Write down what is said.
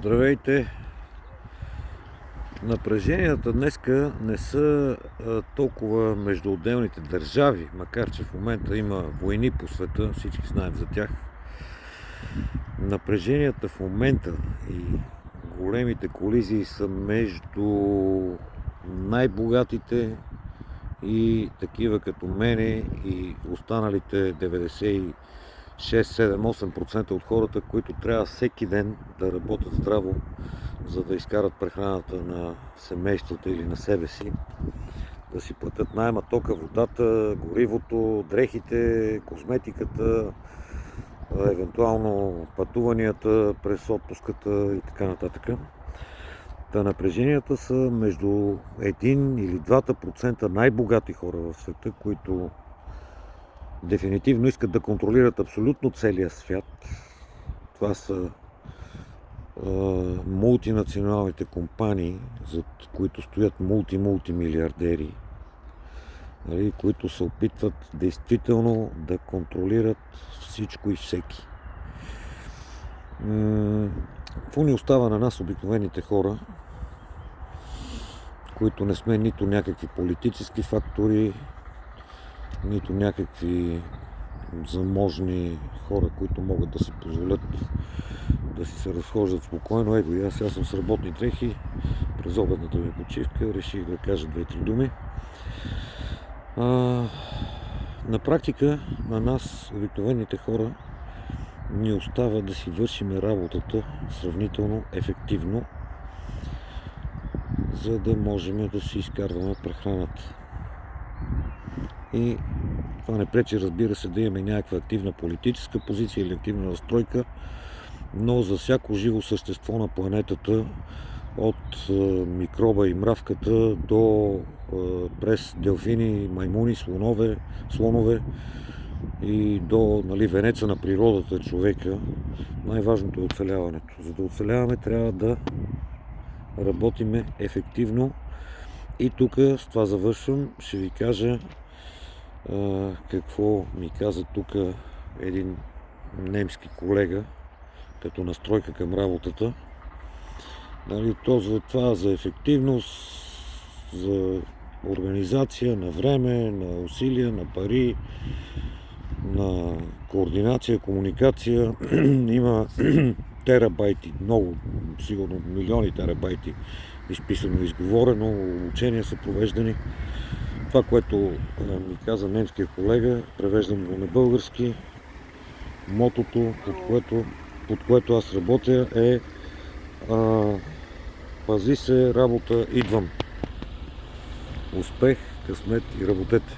Здравейте! Напреженията днеска не са толкова между отделните държави, макар че в момента има войни по света, всички знаем за тях. Напреженията в момента и големите колизии са между най-богатите и такива като мене и останалите 96-7-8% от хората, които трябва всеки ден да работят здраво, за да изкарат прехраната на семействата или на себе си, да си платят наема, тока, водата, горивото, дрехите, козметиката, евентуално пътуванията през отпуската и така нататък. Та напреженията са между 1 или 2% най-богати хора в света, които дефинитивно искат да контролират абсолютно целия свят. Това са мултинационалните компании, зад които стоят мултимилиардери, които се опитват действително да контролират всичко и всеки. Какво ни остава на нас, обикновените хора, които не сме нито някакви политически фактори, нито някакви заможни хора, които могат да си позволят да си се разхождат спокойно. Ето и аз съм с работни дрехи, през обедната ми почивка реших да кажа 2-3 думи. На практика на нас, обикновените хора, ни остава да си вършим работата сравнително ефективно, за да можем да си изкарваме прехраната. И това не пречи, разбира се, да имаме някаква активна политическа позиция или активна настройка, но за всяко живо същество на планетата, от микроба и мравката до през делфини, маймуни, слонове и до венеца на природата, човека, най-важното е оцеляването. За да оцеляваме, трябва да работиме ефективно. И тук с това завършвам. Ще ви кажа какво ми каза тук един немски колега като настройка към работата. Това за ефективност, за организация на време, на усилия, на пари, на координация, комуникация. Има терабайти, много, сигурно милиони терабайти изписано и изговорено, обучения са провеждани. Това, което ми каза немския колега, превеждам го на български. Мотото, под което аз работя, е пази се, работа, идвам. Успех, късмет и работете!